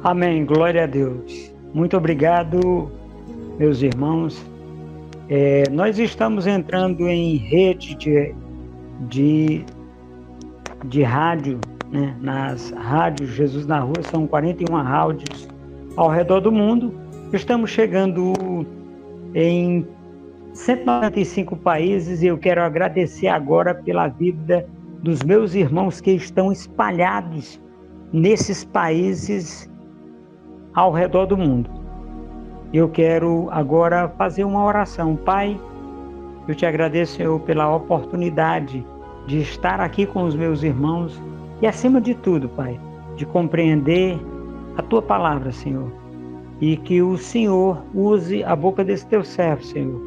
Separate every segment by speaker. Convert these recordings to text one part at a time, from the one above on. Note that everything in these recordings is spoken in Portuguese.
Speaker 1: Amém, glória a Deus. Muito obrigado, meus irmãos. Nós estamos entrando em rede de rádio, né? Nas rádios Jesus na Rua, são 41 rádios ao redor do mundo. Estamos chegando em 195 países e eu quero agradecer agora pela vida dos meus irmãos que estão espalhados nesses países ao redor do mundo. Eu quero agora fazer uma oração. Pai, eu te agradeço, Senhor, pela oportunidade de estar aqui com os meus irmãos e, acima de tudo, Pai, de compreender a Tua palavra, Senhor, e que o Senhor use a boca desse Teu servo, Senhor,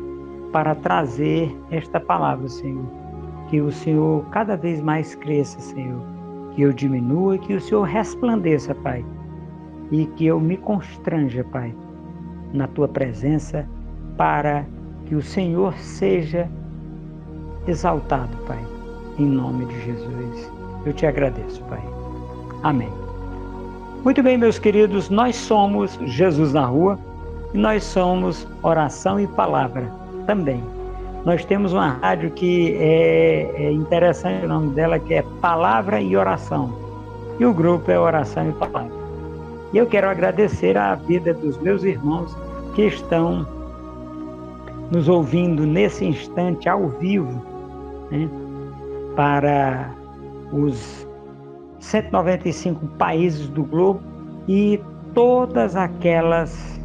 Speaker 1: para trazer esta palavra, Senhor. Que o Senhor cada vez mais cresça, Senhor, que eu diminua e que o Senhor resplandeça, Pai, e que eu me constranja, Pai, na Tua presença, para que o Senhor seja exaltado, Pai, em nome de Jesus. Eu te agradeço, Pai. Amém. Muito bem, meus queridos, nós somos Jesus na Rua e nós somos Oração e Palavra também. Nós temos uma rádio que é interessante, o nome dela que é Palavra e Oração. E o grupo é Oração e Palavra. E eu quero agradecer a vida dos meus irmãos que estão nos ouvindo nesse instante ao vivo, né, para os 195 países do globo e todas aquelas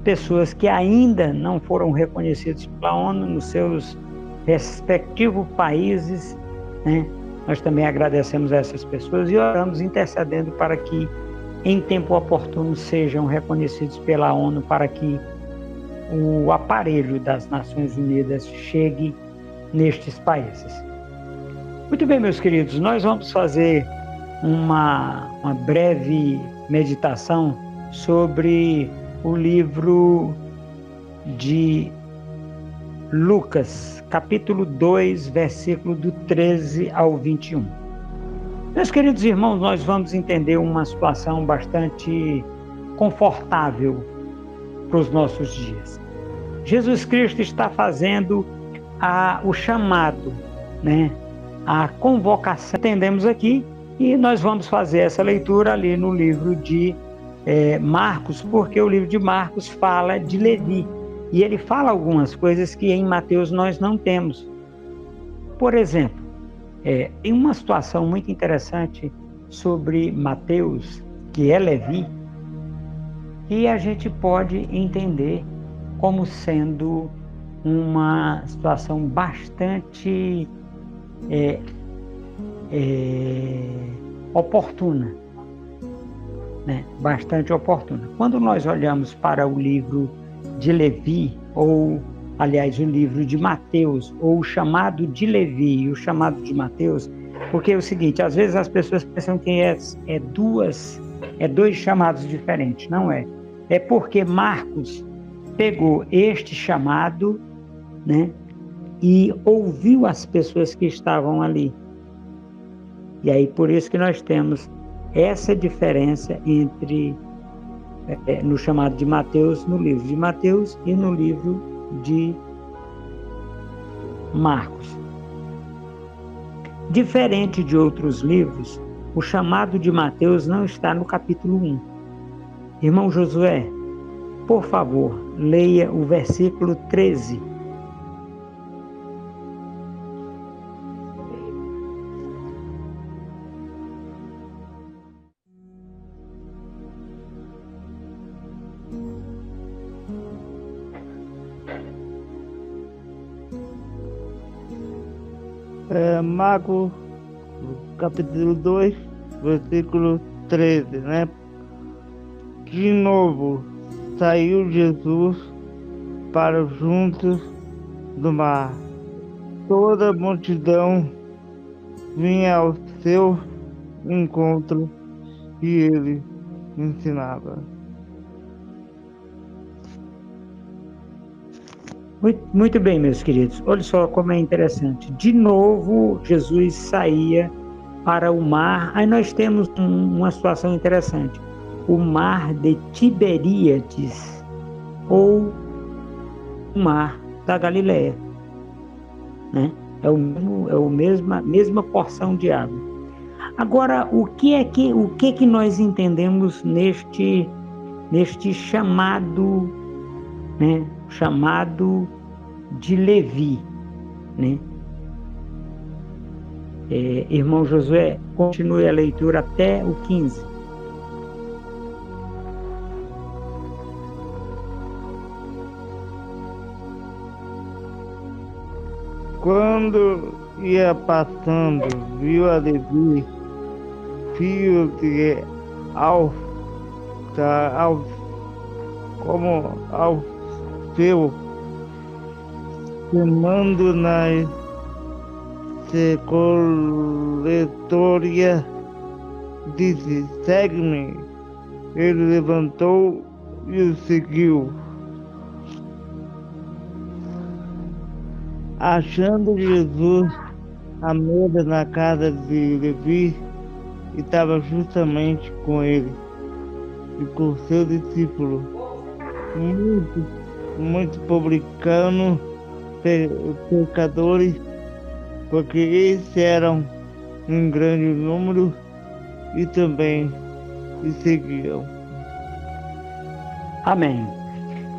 Speaker 1: pessoas que ainda não foram reconhecidas pela ONU nos seus respectivos países, né? Nós também agradecemos a essas pessoas e oramos intercedendo para que em tempo oportuno sejam reconhecidos pela ONU, para que o aparelho das Nações Unidas chegue nestes países. Muito bem, meus queridos, nós vamos fazer uma breve meditação sobre o livro de Lucas, capítulo 2, versículo do 13 ao 21. Meus queridos irmãos, nós vamos entender uma situação bastante confortável para os nossos dias. Jesus Cristo está fazendo o chamado, né? A convocação, entendemos aqui, e nós vamos fazer essa leitura ali no livro de Marcos, porque o livro de Marcos fala de Levi, e ele fala algumas coisas que em Mateus nós não temos. Por exemplo, tem uma situação muito interessante sobre Mateus, que é Levi, e a gente pode entender como sendo uma situação bastante oportuna, né? Bastante oportuna. Quando nós olhamos para o livro de Levi, ou, aliás, o livro de Mateus, ou o chamado de Levi e o chamado de Mateus, porque é o seguinte, às vezes as pessoas pensam que dois chamados diferentes. Não é. É porque Marcos pegou este chamado, né, e ouviu as pessoas que estavam ali. E aí por isso que nós temos essa diferença entre no chamado de Mateus, no livro de Mateus e no livro de Marcos. Diferente de outros livros, o chamado de Mateus não está no capítulo 1. Irmão Josué, por favor, leia o versículo 13.
Speaker 2: Marcos, capítulo 2, versículo 13, né? De novo, saiu Jesus para juntos do mar. Toda a multidão vinha ao seu encontro e ele ensinava.
Speaker 1: Muito bem, meus queridos. Olha só como é interessante. De novo, Jesus saía para o mar. Aí nós temos uma situação interessante. o mar de Tiberíades, ou o mar da Galileia, né? É a mesma porção de água. Agora, o que nós entendemos neste chamado, né? Chamado de Levi, né? Irmão Josué, continue a leitura até o 15.
Speaker 2: Quando ia passando, viu a Levi, filho de Alfeu, fumando na coletoria, disse: segue-me. Ele levantou e o seguiu. Achando Jesus à mesa na casa de Levi, e estava justamente com ele e com seu discípulo, muito publicanos, pecadores, porque eles eram em grande número e também lhe seguiam.
Speaker 1: Amém.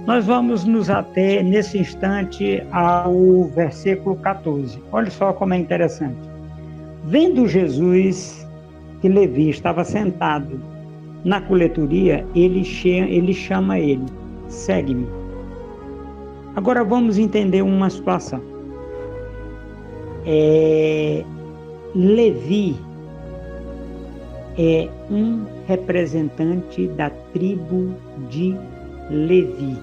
Speaker 1: Nós vamos nos ater nesse instante ao versículo 14. Olha só como é interessante. Vendo Jesus que Levi estava sentado na coletoria, ele chama ele: segue-me. Agora vamos entender uma situação. Levi é um representante da tribo de Levi.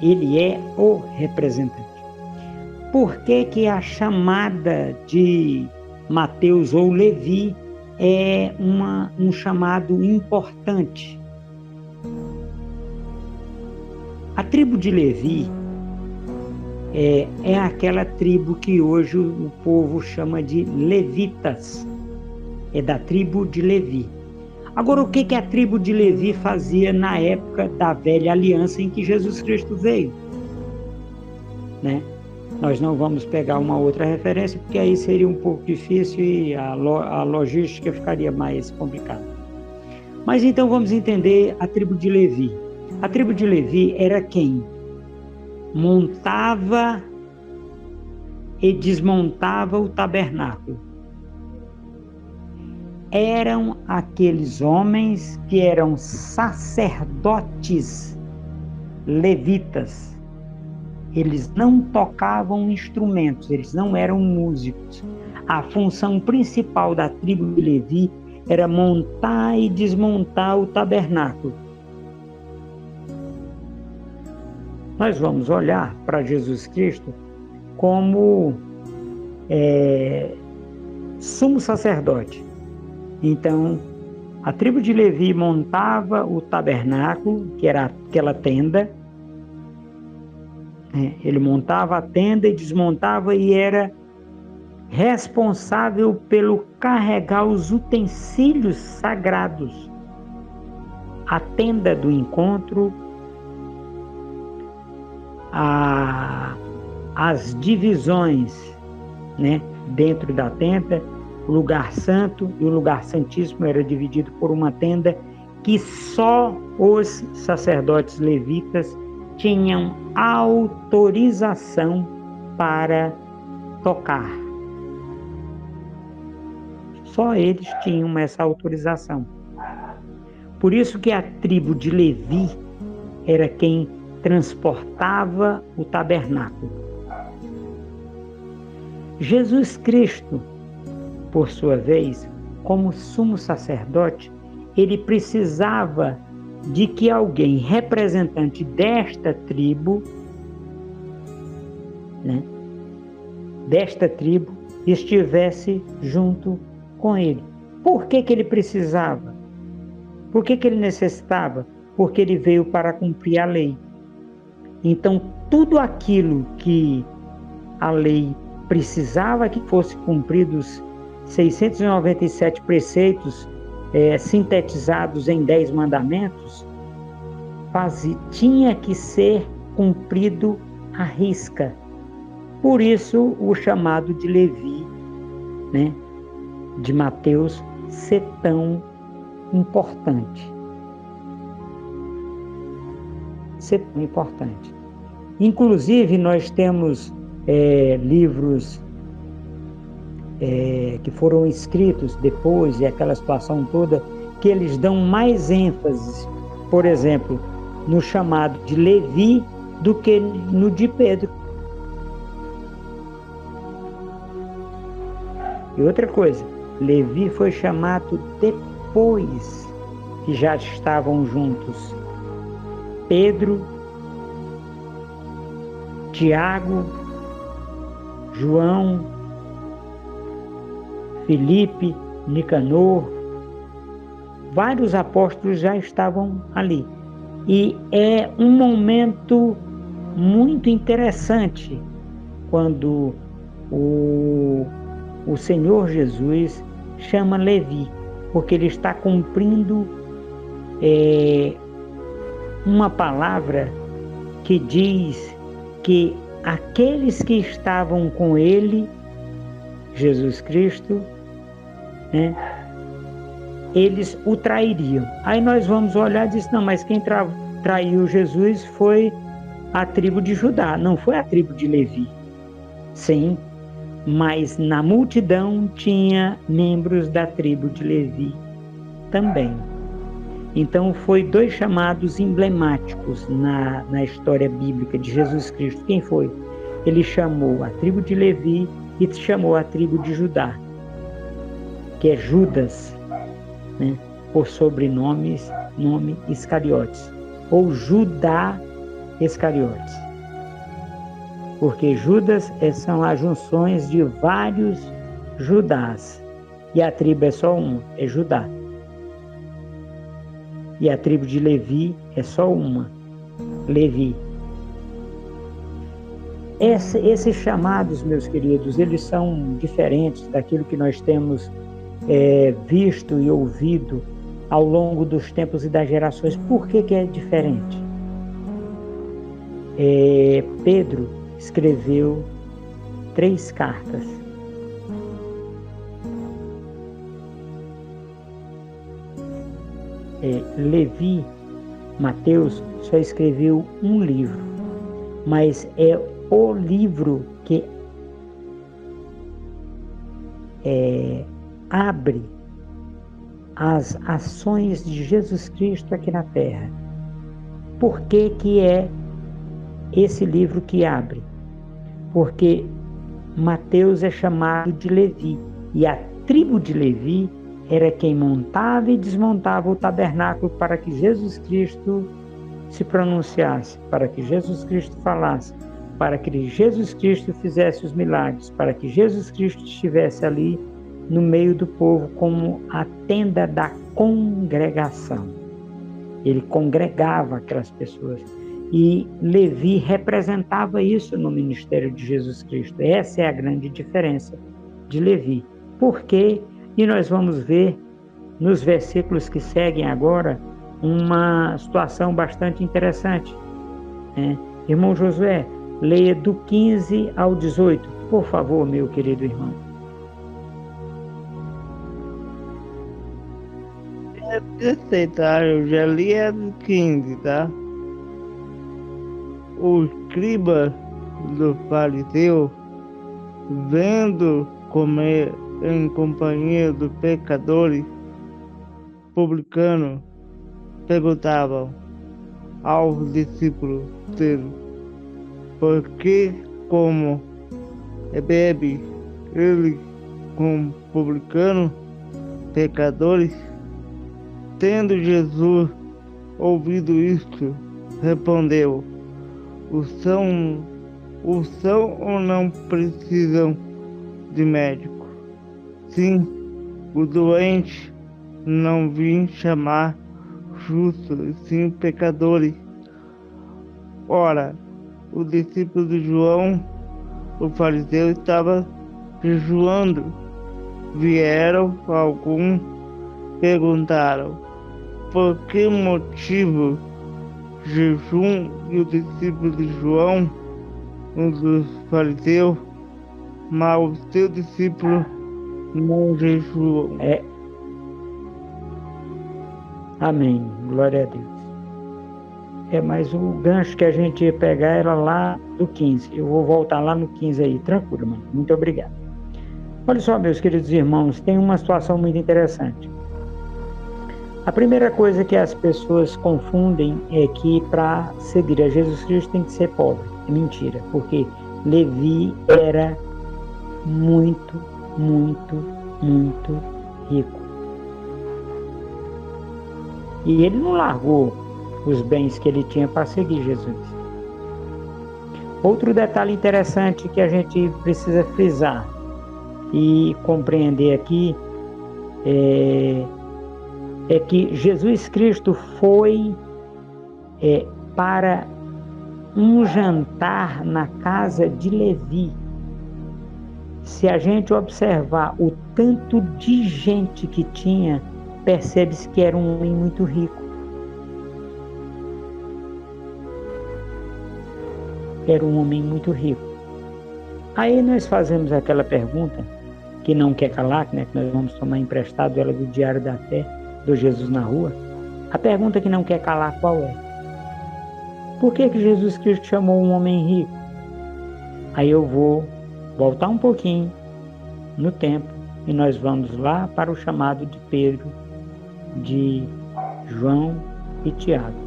Speaker 1: Ele é o representante. Por que a chamada de Mateus ou Levi é um chamado importante? A tribo de Levi é aquela tribo que hoje o povo chama de levitas. É da tribo de Levi. Agora, o que a tribo de Levi fazia na época da velha aliança em que Jesus Cristo veio? Né? Nós não vamos pegar uma outra referência, porque aí seria um pouco difícil e a logística ficaria mais complicada. Mas então vamos entender a tribo de Levi. A tribo de Levi era quem montava e desmontava o tabernáculo. Eram aqueles homens que eram sacerdotes levitas. Eles não tocavam instrumentos, eles não eram músicos. A função principal da tribo de Levi era montar e desmontar o tabernáculo. Nós vamos olhar para Jesus Cristo como sumo sacerdote. Então, a tribo de Levi montava o tabernáculo, que era aquela tenda. Ele montava a tenda e desmontava e era responsável pelo carregar os utensílios sagrados. A tenda do encontro, as divisões, né, dentro da tenda, o lugar santo e o lugar santíssimo era dividido por uma tenda que só os sacerdotes levitas tinham autorização para tocar. Só eles tinham essa autorização. Por isso que a tribo de Levi era quem transportava o tabernáculo. Jesus Cristo, por sua vez, como sumo sacerdote, ele precisava de que alguém representante desta tribo, né, desta tribo, estivesse junto com ele. Por que ele precisava? Por que ele necessitava? Porque ele veio para cumprir a lei. Então, tudo aquilo que a lei precisava que fosse cumprido 697 preceitos sintetizados em 10 mandamentos, tinha que ser cumprido à risca. Por isso, o chamado de Levi, né, de Mateus, ser tão importante. Ser tão importante. Inclusive, nós temos livros que foram escritos depois, e aquela situação toda, que eles dão mais ênfase, por exemplo, no chamado de Levi do que no de Pedro. E outra coisa, Levi foi chamado depois que já estavam juntos Pedro, Tiago, João, Filipe, Nicanor, vários apóstolos já estavam ali. E é um momento muito interessante quando o Senhor Jesus chama Levi, porque ele está cumprindo uma palavra que diz que aqueles que estavam com ele, Jesus Cristo, né, eles o trairiam. Aí nós vamos olhar e dizer, não, mas quem traiu Jesus foi a tribo de Judá, não foi a tribo de Levi. Sim, mas na multidão tinha membros da tribo de Levi também. Então foi 2 chamados emblemáticos na história bíblica de Jesus Cristo. Quem foi? Ele chamou a tribo de Levi e chamou a tribo de Judá, que é Judas, né? Por nome Iscariotes, ou Judá Iscariotes. Porque Judas são as junções de vários Judás, e a tribo é só uma, é Judá. E a tribo de Levi é só uma, Levi. Esses chamados, meus queridos, eles são diferentes daquilo que nós temos visto e ouvido ao longo dos tempos e das gerações. Por que é diferente? Pedro escreveu 3 cartas. Levi, Mateus, só escreveu um livro, mas é o livro que abre as ações de Jesus Cristo aqui na Terra. Por que é esse livro que abre? Porque Mateus é chamado de Levi, e a tribo de Levi era quem montava e desmontava o tabernáculo para que Jesus Cristo se pronunciasse, para que Jesus Cristo falasse, para que Jesus Cristo fizesse os milagres, para que Jesus Cristo estivesse ali no meio do povo como a tenda da congregação. Ele congregava aquelas pessoas. E Levi representava isso no ministério de Jesus Cristo. Essa é a grande diferença de Levi. Por quê? E nós vamos ver nos versículos que seguem agora uma situação bastante interessante. Irmão Josué, leia do 15 ao 18, por favor, meu querido irmão.
Speaker 2: Eu já li a do 15, tá? O escriba do fariseu, vendo comer em companhia dos pecadores, publicanos, perguntavam aos discípulos dele, por que como bebe ele com publicanos, pecadores? Tendo Jesus ouvido isto, respondeu, os são ou não precisam de médico? Sim, o doente, não vim chamar justos, sim pecadores. Ora, o discípulo de João, o fariseu, estava jejuando vieram alguns perguntaram por que motivo jejum e o discípulo de João, um dos fariseus, mas o seu discípulo não jejuam.
Speaker 1: Amém. Glória a Deus. Mas o gancho que a gente ia pegar era lá do 15. Eu vou voltar lá no 15 aí. Tranquilo, mano. Muito obrigado. Olha só, meus queridos irmãos, tem uma situação muito interessante. A primeira coisa que as pessoas confundem é que para seguir a Jesus Cristo tem que ser pobre. É mentira, porque Levi era muito, muito, muito rico. E ele não largou os bens que ele tinha para seguir Jesus. Outro detalhe interessante que a gente precisa frisar e compreender aqui é que Jesus Cristo foi para um jantar na casa de Levi. Se a gente observar o tanto de gente que tinha, percebe-se que era um homem muito rico. Era um homem muito rico. Aí nós fazemos aquela pergunta que não quer calar, né, que nós vamos tomar emprestado ela do Diário da Fé, do Jesus na Rua. A pergunta que não quer calar qual é? Por que Jesus Cristo chamou um homem rico? Aí eu vou voltar um pouquinho no tempo e nós vamos lá para o chamado de Pedro, de João e Tiago.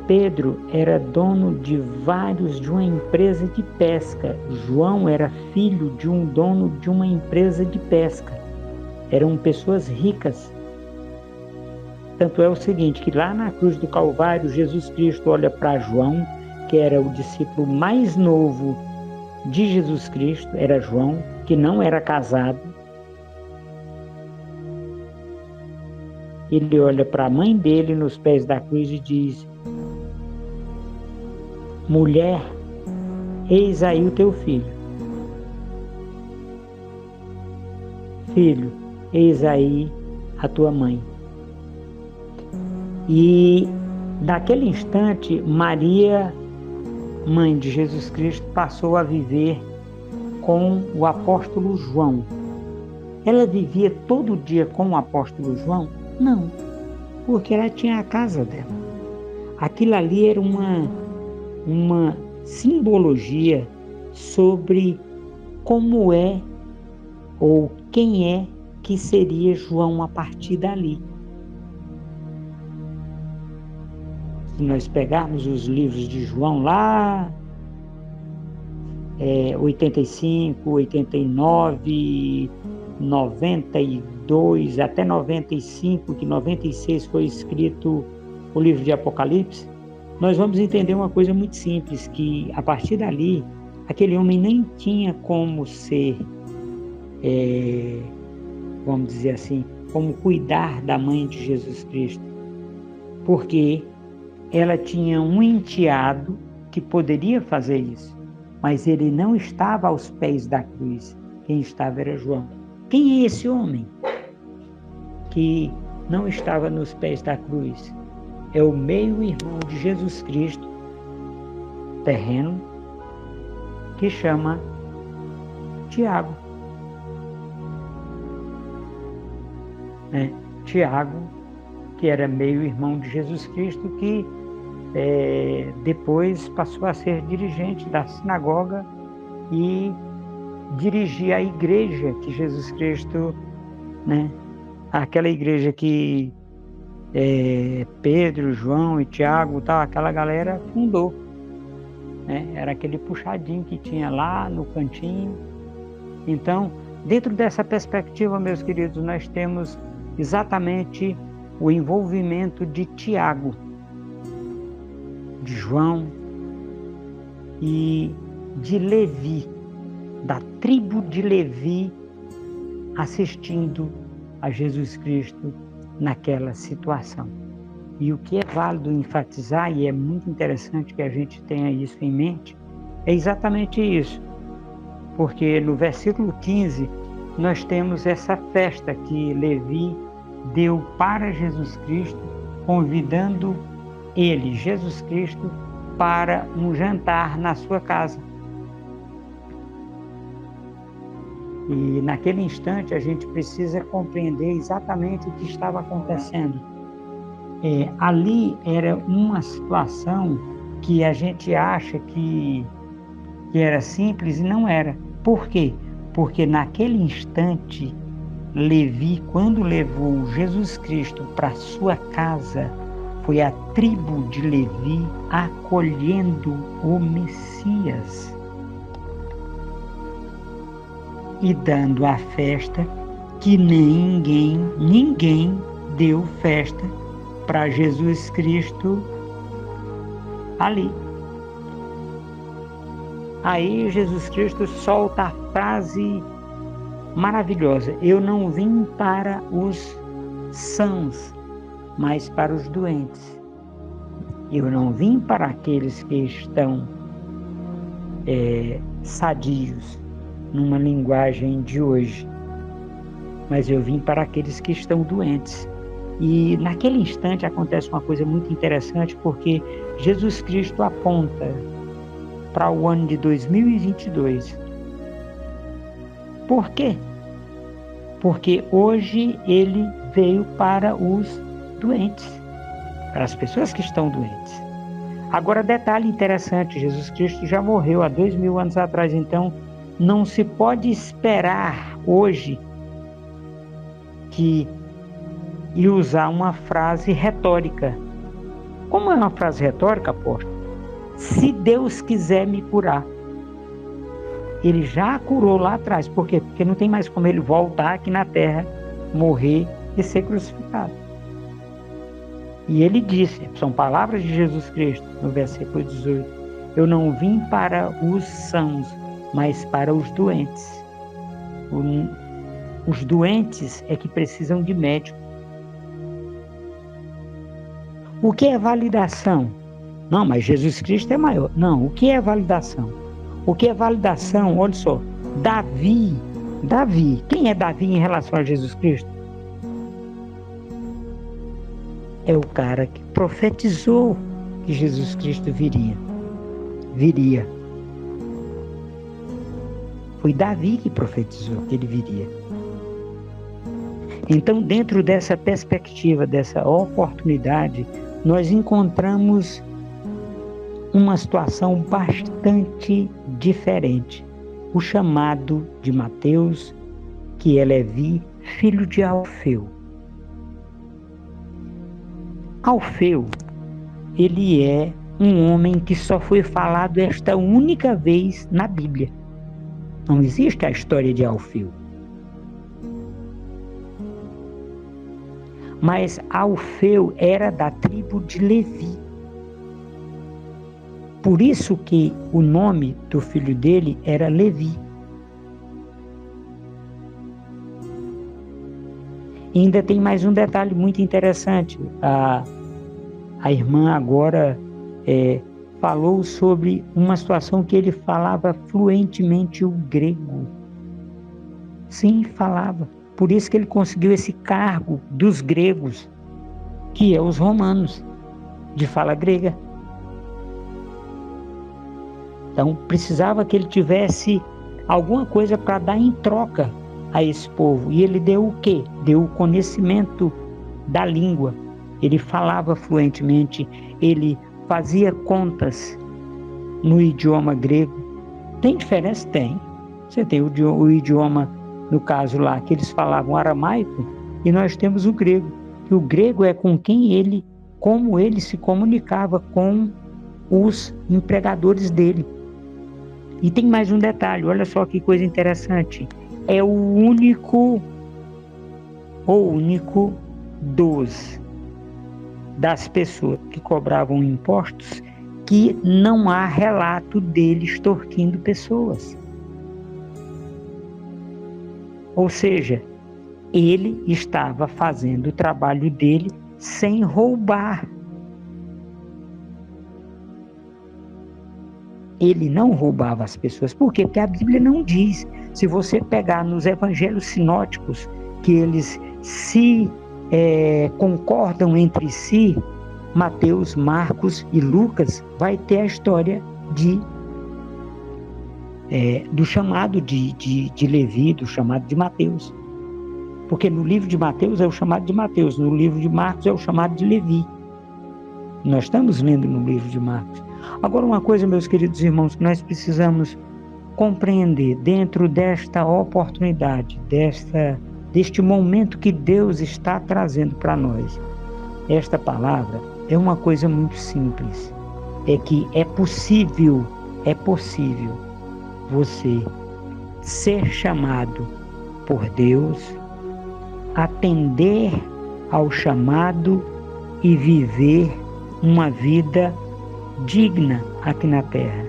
Speaker 1: Pedro era dono de uma empresa de pesca. João era filho de um dono de uma empresa de pesca. Eram pessoas ricas. Tanto é o seguinte, que lá na cruz do Calvário, Jesus Cristo olha para João, que era o discípulo mais novo de Jesus Cristo, era João, que não era casado. Ele olha para a mãe dele nos pés da cruz e diz: mulher, eis aí o teu filho. Filho, eis aí a tua mãe. E naquele instante, Maria, mãe de Jesus Cristo, passou a viver com o apóstolo João. Ela vivia todo dia com o apóstolo João? Não, porque ela tinha a casa dela. Aquilo ali era uma simbologia sobre como é ou quem é que seria João a partir dali. Se nós pegarmos os livros de João lá, 85, 89, 92, até 95, que 96 foi escrito o livro de Apocalipse, nós vamos entender uma coisa muito simples, que a partir dali, aquele homem nem tinha como ser, vamos dizer assim, como cuidar da mãe de Jesus Cristo, porque ela tinha um enteado que poderia fazer isso, mas ele não estava aos pés da cruz. Quem estava era João. Quem é esse homem que não estava nos pés da cruz? É o meio-irmão de Jesus Cristo, terreno, que chama Tiago. Tiago, que era meio-irmão de Jesus Cristo, que depois passou a ser dirigente da sinagoga e dirigia a igreja que Jesus Cristo, aquela igreja que Pedro, João e Tiago, aquela galera fundou. Era aquele puxadinho que tinha lá no cantinho. Então, dentro dessa perspectiva, meus queridos, nós temos exatamente o envolvimento de Tiago, de João e de Levi, da tribo de Levi, assistindo a Jesus Cristo naquela situação. E o que é válido enfatizar, e é muito interessante que a gente tenha isso em mente, é exatamente isso. porque no versículo 15 nós temos essa festa que Levi deu para Jesus Cristo, convidando ele, Jesus Cristo, para um jantar na sua casa. E naquele instante a gente precisa compreender exatamente o que estava acontecendo. Ali era uma situação que a gente acha que era simples e não era. Por quê? Porque naquele instante, Levi, quando levou Jesus Cristo para sua casa, foi a tribo de Levi acolhendo o Messias e dando a festa que ninguém deu festa para Jesus Cristo ali. Aí Jesus Cristo solta a frase maravilhosa: eu não vim para os sãos, mas para os doentes. Eu não vim para aqueles que estão sadios, numa linguagem de hoje, mas eu vim para aqueles que estão doentes. E naquele instante acontece uma coisa muito interessante, porque Jesus Cristo aponta para o ano de 2022. Por quê? Porque hoje ele veio para os doentes, para as pessoas que estão doentes. Agora, detalhe interessante, Jesus Cristo já morreu há 2000 anos atrás, então não se pode esperar hoje e usar uma frase retórica. Como é uma frase retórica, apóstolo? Se Deus quiser me curar. Ele já curou lá atrás. Por quê? Porque não tem mais como ele voltar aqui na terra, morrer e ser crucificado. E ele disse, são palavras de Jesus Cristo, no versículo 18, eu não vim para os sãos, mas para os doentes. Os doentes é que precisam de médico. O que é validação? Não, mas Jesus Cristo é maior. Não, o que é validação? O que é validação? Olha só, Davi, quem é Davi em relação a Jesus Cristo? É o cara que profetizou que Jesus Cristo viria. Foi Davi que profetizou que ele viria. Então, dentro dessa perspectiva, dessa oportunidade, nós encontramos uma situação bastante diferente. O chamado de Mateus, que é Levi, filho de Alfeu. Alfeu, ele é um homem que só foi falado esta única vez na Bíblia. Não existe a história de Alfeu. Mas Alfeu era da tribo de Levi. Por isso que o nome do filho dele era Levi. E ainda tem mais um detalhe muito interessante. A irmã agora falou sobre uma situação que ele falava fluentemente o grego. Sim, falava. Por isso que ele conseguiu esse cargo dos gregos, que é os romanos, de fala grega. Então, precisava que ele tivesse alguma coisa para dar em troca a esse povo. E ele deu o quê? Deu o conhecimento da língua. Ele falava fluentemente, ele fazia contas no idioma grego. Tem diferença? Tem. Você tem o idioma, no caso lá, que eles falavam aramaico, e nós temos o grego. E o grego é com quem como ele se comunicava com os empregadores dele. E tem mais um detalhe, olha só que coisa interessante. É o único das pessoas que cobravam impostos que não há relato dele extorquindo pessoas. Ou seja, ele estava fazendo o trabalho dele sem roubar. Ele não roubava as pessoas. Por quê? Porque a Bíblia não diz. Se você pegar nos evangelhos sinóticos, que eles se concordam entre si, Mateus, Marcos e Lucas, vai ter a história do chamado de Levi, do chamado de Mateus. Porque no livro de Mateus é o chamado de Mateus, no livro de Marcos é o chamado de Levi. Nós estamos lendo no livro de Marcos. Agora, uma coisa, meus queridos irmãos, que nós precisamos compreender dentro desta oportunidade, deste momento que Deus está trazendo para nós. Esta palavra é uma coisa muito simples. É que é possível você ser chamado por Deus, atender ao chamado e viver uma vida digna aqui na terra.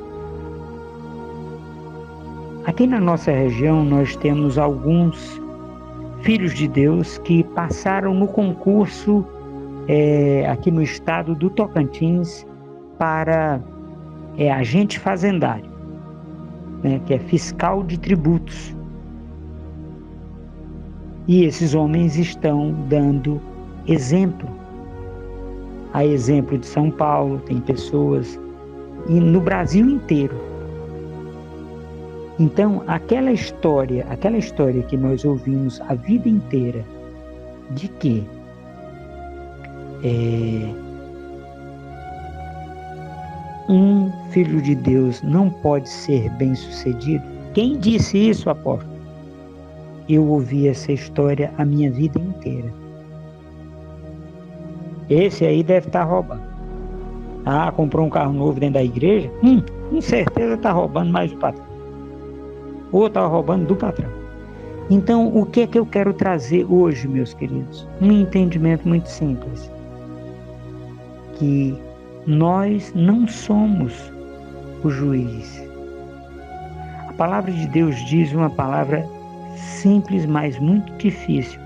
Speaker 1: Aqui na nossa região nós temos alguns filhos de Deus que passaram no concurso aqui no estado do Tocantins para agente fazendário, né, que é fiscal de tributos. E esses homens estão dando exemplo. A exemplo de São Paulo, tem pessoas, e no Brasil inteiro. Então, aquela história que nós ouvimos a vida inteira, de que um filho de Deus não pode ser bem-sucedido. Quem disse isso, apóstolo? Eu ouvi essa história a minha vida inteira. Esse aí deve estar roubando. Ah, comprou um carro novo dentro da igreja? Com certeza está roubando mais do patrão. Ou está roubando do patrão. Então, o que é que eu quero trazer hoje, meus queridos? Um entendimento muito simples. Que nós não somos o juiz. A palavra de Deus diz uma palavra simples, mas muito difícil.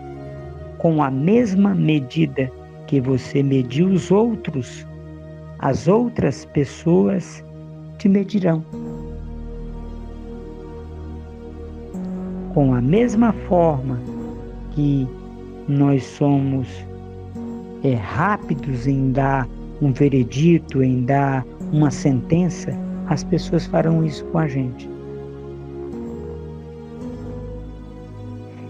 Speaker 1: Com a mesma medida que você mediu os outros, as outras pessoas te medirão. Com a mesma forma que nós somos rápidos em dar um veredito, em dar uma sentença, as pessoas farão isso com a gente.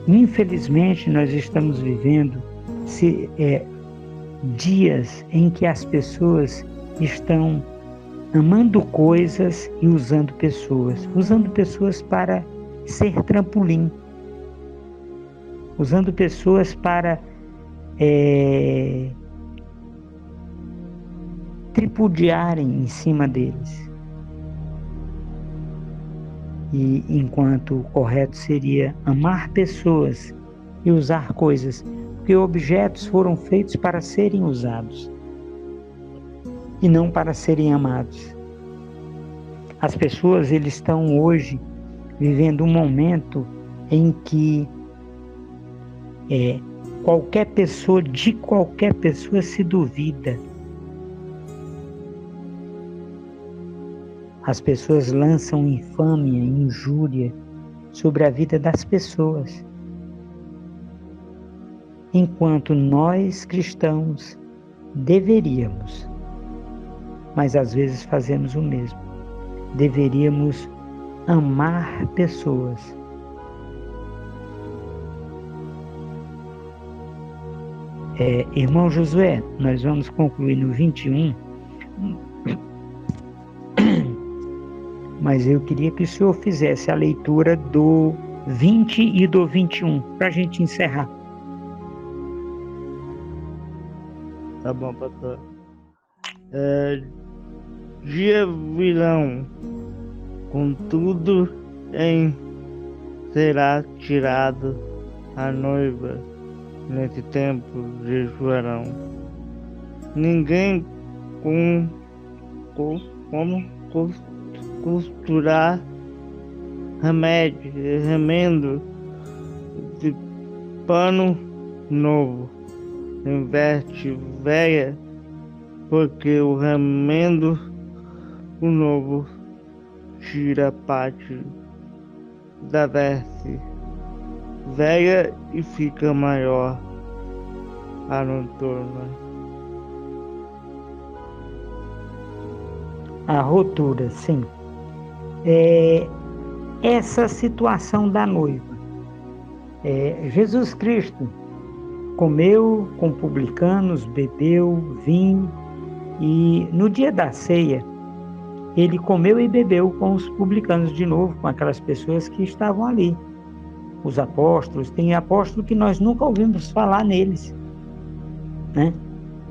Speaker 1: Infelizmente, nós estamos vivendo dias em que as pessoas estão amando coisas e usando pessoas para ser trampolim, usando pessoas para tripudiarem em cima deles. E enquanto o correto seria amar pessoas e usar coisas, porque objetos foram feitos para serem usados e não para serem amados. As pessoas eles estão hoje vivendo um momento em que qualquer pessoa se duvida. As pessoas lançam infâmia, injúria sobre a vida das pessoas. Enquanto nós cristãos deveríamos, mas às vezes fazemos o mesmo, deveríamos amar pessoas. Irmão Josué, nós vamos concluir no 21, mas eu queria que o senhor fizesse a leitura do 20 e do 21, para a gente encerrar.
Speaker 2: Tá bom, pastor. Dia virão, contudo, será tirado a noiva, nesse tempo jejuarão. Ninguém como costurar remendo de pano novo, investe velha, porque o remendo o novo tira a parte da veste velha e fica maior a noturna.
Speaker 1: A rotura, sim. Essa situação da noiva. Jesus Cristo comeu com publicanos, bebeu vinho, e no dia da ceia, ele comeu e bebeu com os publicanos de novo, com aquelas pessoas que estavam ali. Os apóstolos, tem apóstolo que nós nunca ouvimos falar neles, né?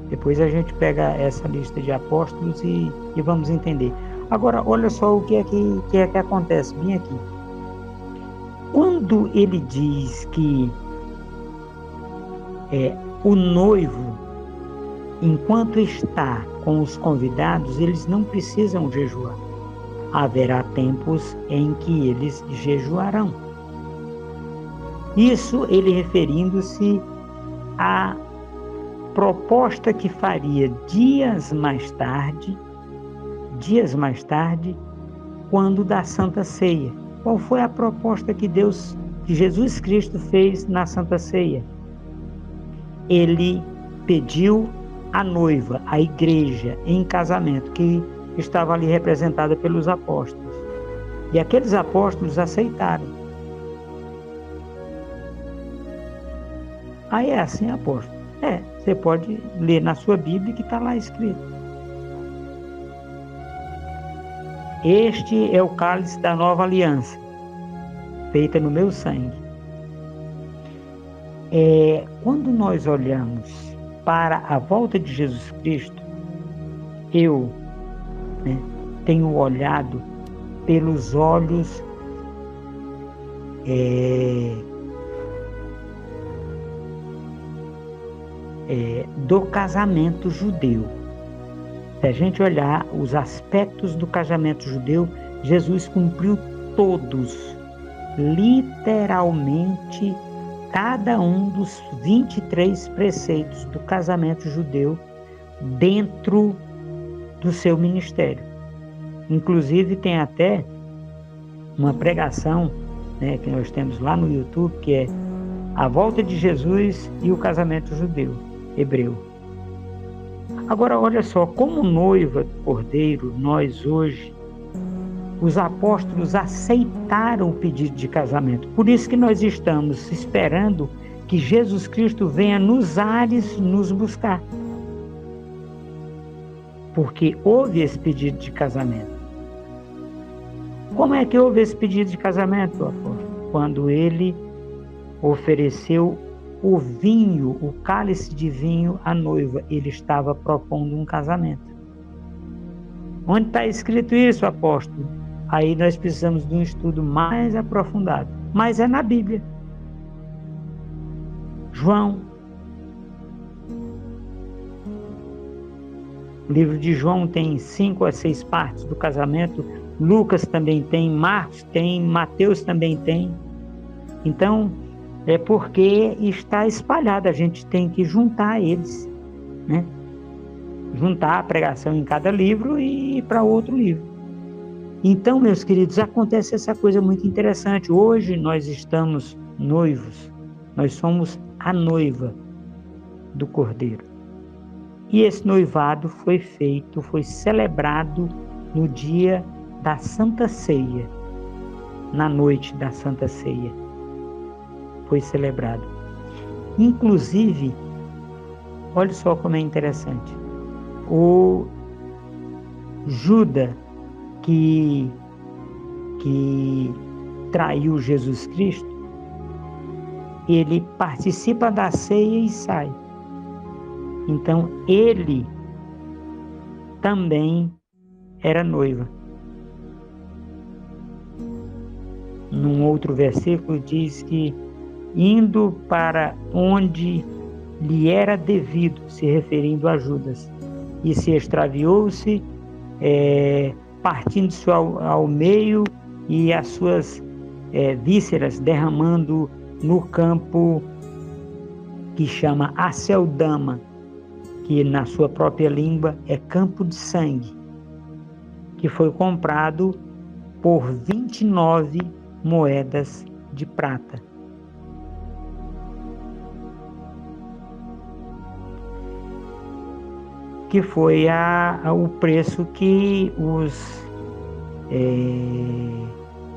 Speaker 1: Depois a gente pega essa lista de apóstolos e vamos entender. Agora, olha só o que é que acontece bem aqui. Quando ele diz que o noivo, enquanto está com os convidados, eles não precisam jejuar. Haverá tempos em que eles jejuarão. Isso ele referindo-se à proposta que faria dias mais tarde, quando da Santa Ceia. Qual foi a proposta que Jesus Cristo fez na Santa Ceia? Ele pediu a noiva, a igreja, em casamento, que estava ali representada pelos apóstolos. E aqueles apóstolos aceitaram. Aí é assim, apóstolo? Você pode ler na sua Bíblia que está lá escrito. Este é o cálice da nova aliança, feita no meu sangue. Quando nós olhamos para a volta de Jesus Cristo, eu tenho olhado pelos olhos do casamento judeu. Se a gente olhar os aspectos do casamento judeu, Jesus cumpriu todos, literalmente, cada um dos 23 preceitos do casamento judeu dentro do seu ministério. Inclusive tem até uma pregação, que nós temos lá no YouTube, que é a volta de Jesus e o casamento judeu, hebreu. Agora olha só, como noiva do Cordeiro, nós hoje, os apóstolos aceitaram o pedido de casamento. Por isso que nós estamos esperando que Jesus Cristo venha nos ares nos buscar. Porque houve esse pedido de casamento. Como é que houve esse pedido de casamento, apóstolo? Quando ele ofereceu o vinho, o cálice de vinho à noiva, ele estava propondo um casamento. Onde está escrito isso, apóstolo? Aí nós precisamos de um estudo mais aprofundado. Mas é na Bíblia. João. O livro de João tem 5 a 6 partes do casamento. Lucas também tem, Marcos tem, Mateus também tem. Então, é porque está espalhado. A gente tem que juntar eles, juntar a pregação em cada livro e ir para outro livro. Então, meus queridos, acontece essa coisa muito interessante. Hoje nós estamos noivos, nós somos a noiva do Cordeiro. E esse noivado foi celebrado no dia da Santa Ceia, na noite da Santa Ceia. Foi celebrado. Inclusive, olha só como é interessante. O Judas, que traiu Jesus Cristo, ele participa da ceia e sai. Então, ele também era noiva. Num outro versículo diz que indo para onde lhe era devido, se referindo a Judas, e se extraviou-se, partindo-se ao meio e as suas vísceras derramando no campo que chama Aceldama, que na sua própria língua é campo de sangue, que foi comprado por 29 moedas de prata. Que foi o preço que os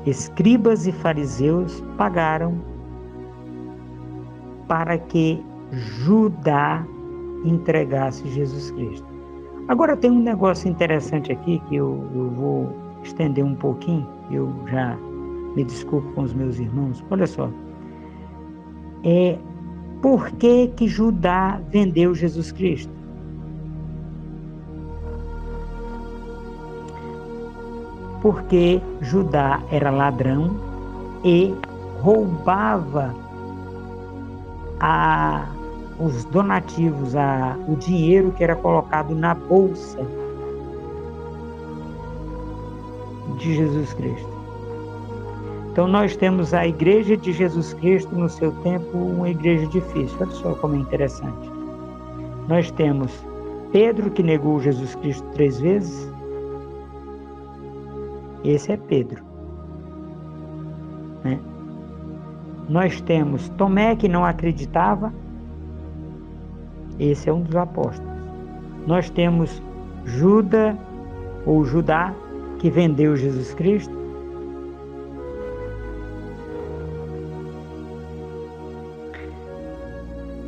Speaker 1: escribas e fariseus pagaram para que Judá entregasse Jesus Cristo. Agora tem um negócio interessante aqui que eu vou estender um pouquinho, eu já me desculpo com os meus irmãos. Olha só, por que Judá vendeu Jesus Cristo? Porque Judá era ladrão e roubava os donativos, o dinheiro que era colocado na bolsa de Jesus Cristo. Então nós temos a igreja de Jesus Cristo no seu tempo, uma igreja difícil. Olha só como é interessante. Nós temos Pedro, que negou Jesus Cristo 3 vezes. Esse é Pedro, né? Nós temos Tomé, que não acreditava. Esse é um dos apóstolos. Nós temos Judá, que vendeu Jesus Cristo.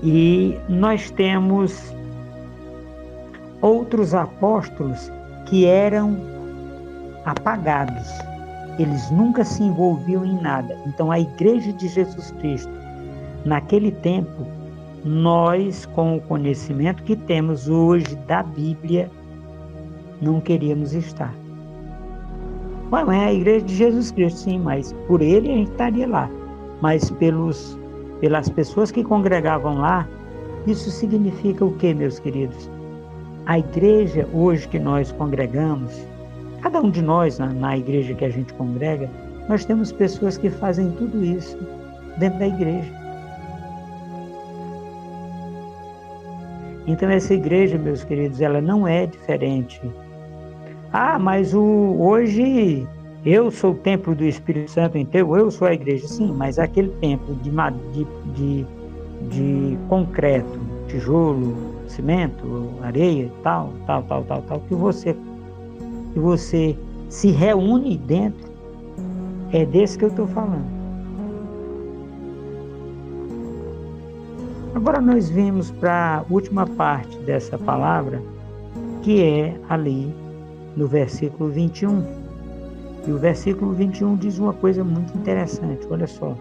Speaker 1: E nós temos outros apóstolos que eram apagados, eles nunca se envolviam em nada. Então a igreja de Jesus Cristo, naquele tempo, nós, com o conhecimento que temos hoje da Bíblia, não queríamos estar. Mas é a igreja de Jesus Cristo, sim, mas por ele a gente estaria lá. Mas pelas pessoas que congregavam lá, isso significa o quê, meus queridos? A igreja hoje que nós congregamos, cada um de nós, na igreja que a gente congrega, nós temos pessoas que fazem tudo isso dentro da igreja. Então essa igreja, meus queridos, ela não é diferente. Mas hoje eu sou o templo do Espírito Santo, então eu sou a igreja. Sim, mas aquele templo de concreto, tijolo, cimento, areia, tal, que você se reúne dentro, é desse que eu estou falando. Agora nós vimos para a última parte dessa palavra, que é ali no versículo 21. E o versículo 21 diz uma coisa muito interessante, olha só.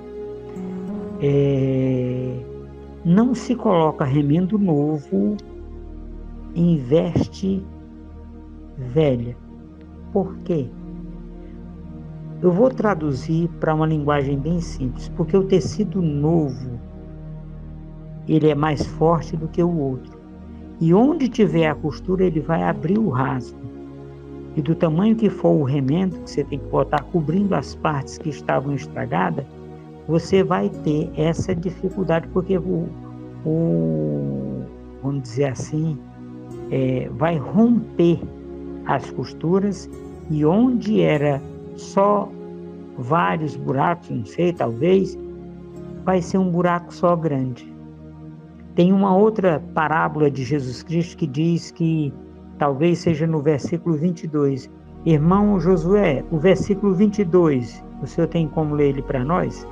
Speaker 1: Não se coloca remendo novo em veste velha. Por quê? Eu vou traduzir para uma linguagem bem simples, porque o tecido novo, ele é mais forte do que o outro. E onde tiver a costura, ele vai abrir o rasgo. E do tamanho que for o remendo, que você tem que botar cobrindo as partes que estavam estragadas, você vai ter essa dificuldade, porque vamos dizer assim, vai romper as costuras, e onde era só vários buracos, não sei, talvez, vai ser um buraco só grande. Tem uma outra parábola de Jesus Cristo que diz que, talvez seja no versículo 22. Irmão Josué, o versículo 22, o senhor tem como ler ele para nós?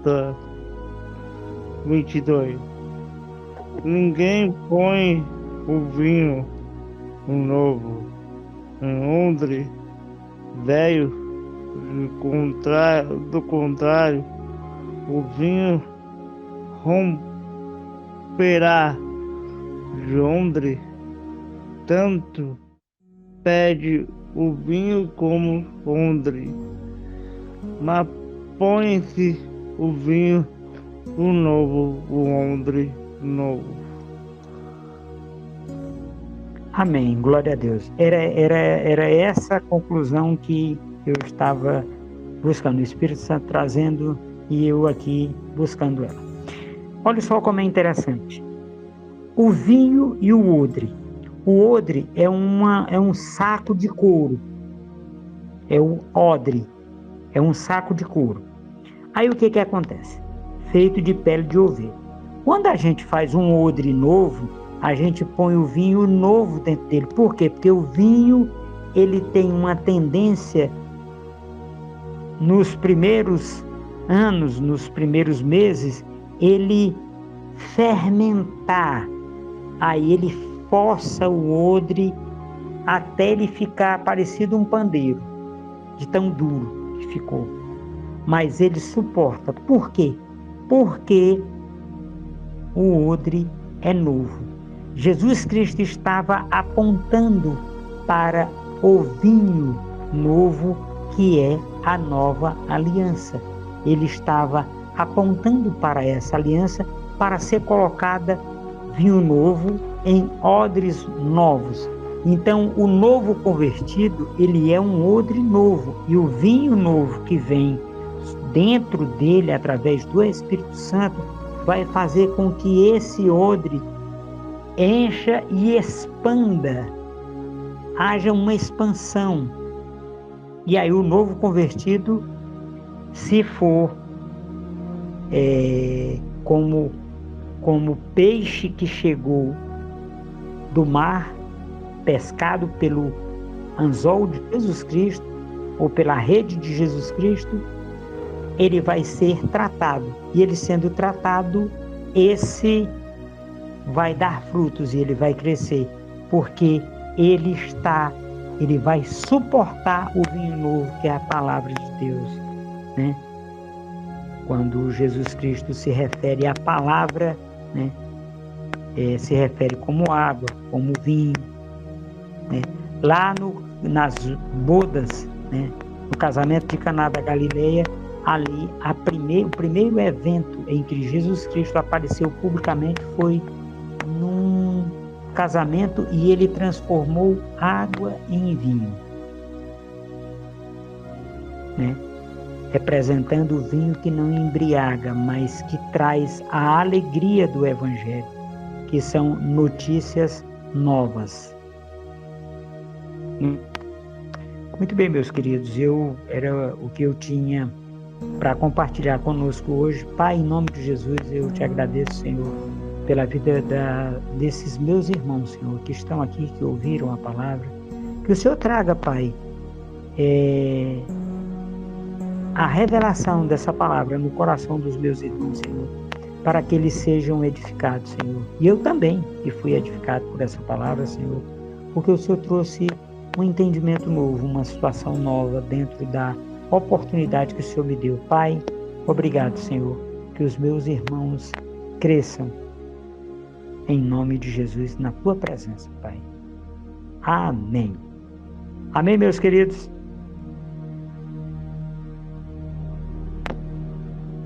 Speaker 2: Tá. 22. Ninguém põe o vinho novo em odre velho, do contrário, o vinho romperá de odre, tanto pede o vinho como odre, mas põe-se o vinho novo, o odre novo.
Speaker 1: Amém, glória a Deus. Era essa a conclusão que eu estava buscando, o Espírito Santo trazendo e eu aqui buscando ela. Olha só como é interessante. O vinho e o odre. O odre é um saco de couro. É o odre. É um saco de couro. Aí o que acontece? Feito de pele de ovelha. Quando a gente faz um odre novo, a gente põe o vinho novo dentro dele. Por quê? Porque o vinho, ele tem uma tendência, nos primeiros anos, nos primeiros meses, ele fermentar. Aí ele força o odre até ele ficar parecido um pandeiro, de tão duro que ficou. Mas ele suporta. Por quê? Porque o odre é novo. Jesus Cristo estava apontando para o vinho novo, que é a nova aliança. Ele estava apontando para essa aliança, para ser colocada vinho novo em odres novos. Então, o novo convertido, ele é um odre novo, e o vinho novo que vem dentro dele, através do Espírito Santo, vai fazer com que esse odre encha e expanda, haja uma expansão. E aí o novo convertido, se for como peixe que chegou do mar, pescado pelo anzol de Jesus Cristo, ou pela rede de Jesus Cristo, ele vai ser tratado. E ele sendo tratado, esse vai dar frutos e ele vai crescer, porque ele vai suportar o vinho novo, que é a palavra de Deus, né? Quando Jesus Cristo se refere à palavra, né? Se refere como água, como vinho, né? Lá nas bodas, né? No casamento de Caná da Galileia, ali o primeiro evento em que Jesus Cristo apareceu publicamente foi num casamento, e ele transformou água em vinho, né? Representando o vinho que não embriaga, mas que traz a alegria do Evangelho, que são notícias novas. Muito bem, meus queridos, era o que eu tinha para compartilhar conosco hoje. Pai, em nome de Jesus, eu te agradeço, Senhor, pela vida desses meus irmãos, Senhor, que estão aqui, que ouviram a palavra. Que o Senhor traga, Pai, a revelação dessa palavra no coração dos meus irmãos, Senhor, para que eles sejam edificados, Senhor. E eu também, que fui edificado por essa palavra, Senhor, porque o Senhor trouxe um entendimento novo, uma situação nova dentro da oportunidade que o Senhor me deu. Pai, obrigado, Senhor, que os meus irmãos cresçam em nome de Jesus, na tua presença, Pai. Amém. Amém, meus queridos?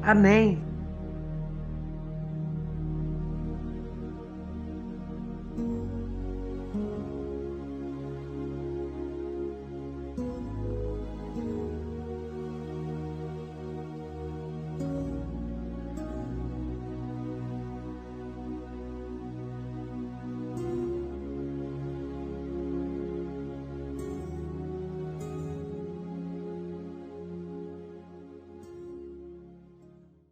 Speaker 3: Amém.